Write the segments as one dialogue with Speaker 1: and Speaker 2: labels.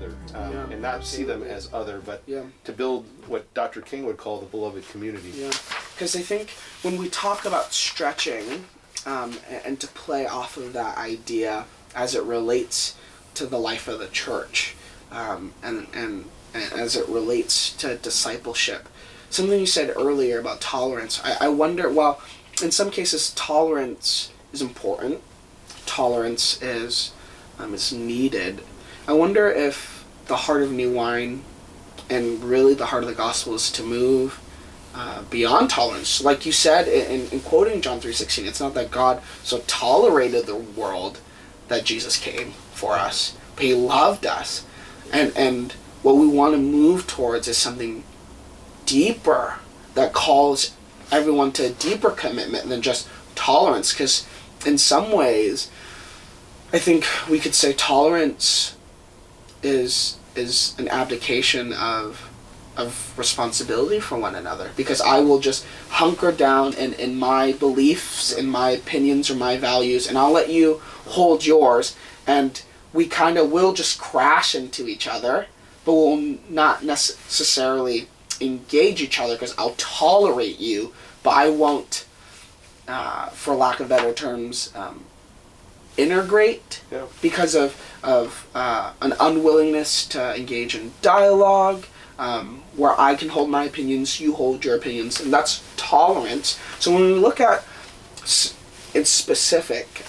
Speaker 1: other, and not see them as other, but to build what Dr. King would call the beloved community.
Speaker 2: Yeah, because I think when we talk about stretching, and to play off of that idea as it relates to the life of the church, and as it relates to discipleship, something you said earlier about tolerance, I wonder, well, in some cases tolerance is important, tolerance is needed. I wonder if the heart of New Wine and really the heart of the gospel is to move beyond tolerance. Like you said in quoting John 3:16, it's not that God so tolerated the world that Jesus came for us, but he loved us. And what we want to move towards is something deeper that calls everyone to a deeper commitment than just tolerance. Because in some ways, I think we could say tolerance is an abdication of responsibility for one another, because I will just hunker down in my beliefs, in my opinions or my values, and I'll let you hold yours, and we kind of will just crash into each other, but we'll not necessarily engage each other because I'll tolerate you, but I won't, for lack of better terms, integrate, because of an unwillingness to engage in dialogue, where I can hold my opinions, you hold your opinions, and that's tolerance. So when we look at in specific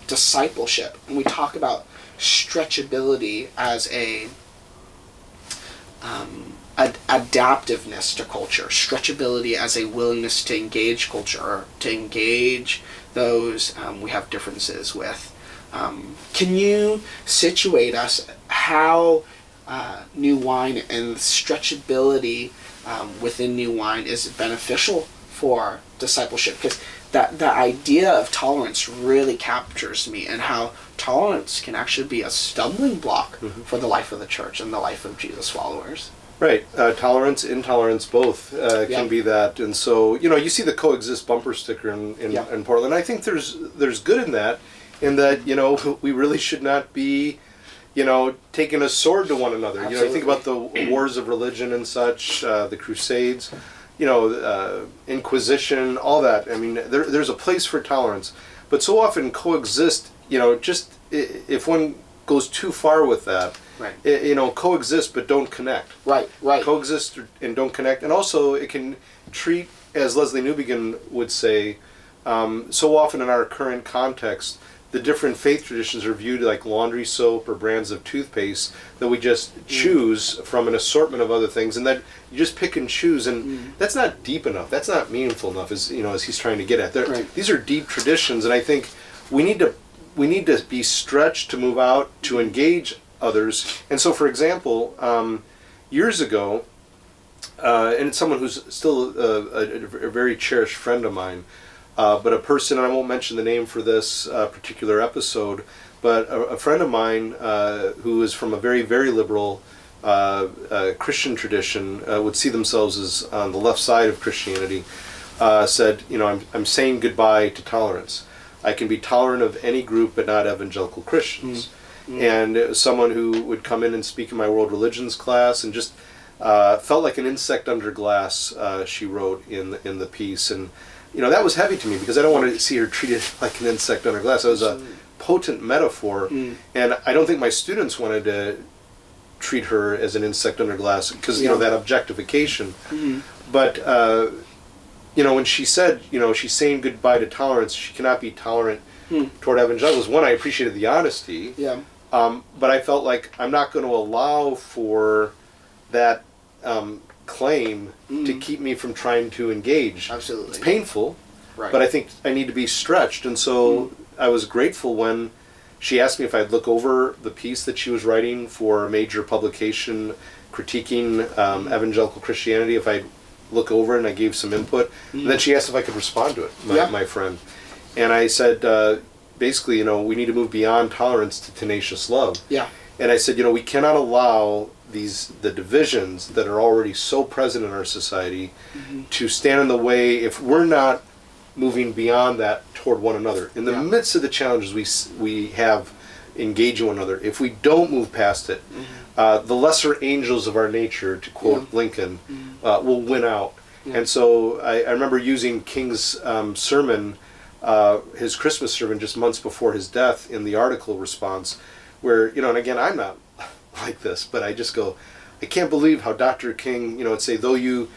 Speaker 2: discipleship, and we talk about stretchability as a adaptiveness to culture, stretchability as a willingness to engage culture, or to engage those we have differences with. Can you situate us how New Wine and stretchability within New Wine is beneficial for discipleship? Because that idea of tolerance really captures me, and how tolerance can actually be a stumbling block for the life of the church and the life of Jesus followers.
Speaker 1: Right. Tolerance, intolerance, both can be that. And so, you see the coexist bumper sticker in Portland. I think there's good in that, we really should not be, taking a sword to one another.
Speaker 2: Absolutely.
Speaker 1: You think about the wars of religion and such, the Crusades, Inquisition, all that. I mean, there's a place for tolerance. But so often coexist, just if one goes too far with that,
Speaker 2: right.
Speaker 1: Coexist but don't connect.
Speaker 2: Right.
Speaker 1: Coexist and don't connect. And also it can treat, as Leslie Newbegin would say, so often in our current context, the different faith traditions are viewed like laundry soap or brands of toothpaste that we just choose from an assortment of other things, and that you just pick and choose, and that's not deep enough. That's not meaningful enough, as he's trying to get at.
Speaker 2: Right.
Speaker 1: These are deep traditions, and I think we need to be stretched to move out, to engage others. And so, for example, years ago, and it's someone who's still a very cherished friend of mine, but a person, and I won't mention the name for this particular episode, but a friend of mine who is from a very, very liberal Christian tradition, would see themselves as on the left side of Christianity, said, I'm saying goodbye to tolerance. I can be tolerant of any group, but not evangelical Christians. And it was someone who would come in and speak in my world religions class, and just felt like an insect under glass, she wrote in the piece. And that was heavy to me, because I don't want to see her treated like an insect under glass. That was a potent metaphor, and I don't think my students wanted to treat her as an insect under glass, because that objectification. But when she said, she's saying goodbye to tolerance, she cannot be tolerant toward evangelicals. One, I appreciated the honesty. But I felt like I'm not going to allow for that claim to keep me from trying to engage.
Speaker 2: Absolutely.
Speaker 1: It's painful,
Speaker 2: right.
Speaker 1: But I think I need to be stretched. And so I was grateful when she asked me if I'd look over the piece that she was writing for a major publication critiquing evangelical Christianity, if I'd look over it, and I gave some input. And then she asked if I could respond to it, my friend. And I said, basically, we need to move beyond tolerance to tenacious love. And I said, we cannot allow the divisions that are already so present in our society to stand in the way if we're not moving beyond that toward one another. In the midst of the challenges we have engaging one another. If we don't move past it, the lesser angels of our nature, to quote Lincoln, will win out. And so I remember using King's sermon, his Christmas sermon, just months before his death, in the article response, where, and again, I'm not like this, but I just go, I can't believe how Dr. King, would say, though you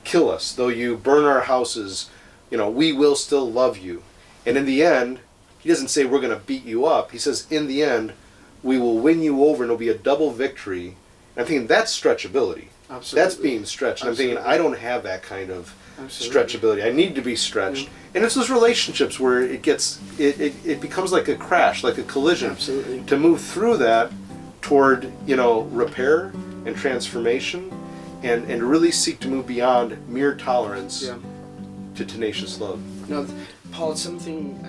Speaker 1: kill us, though you burn our houses, we will still love you. And in the end, he doesn't say we're going to beat you up. He says, in the end, we will win you over and it'll be a double victory. And I'm thinking, that's stretchability.
Speaker 2: Absolutely.
Speaker 1: That's being stretched. And I'm thinking, I don't have that kind of stretchability. I need to be stretched. And it's those relationships where it gets, it becomes like a crash, like a collision.
Speaker 2: Absolutely.
Speaker 1: To move through that toward, repair and transformation and really seek to move beyond mere tolerance to tenacious love.
Speaker 2: No, Paul, it's something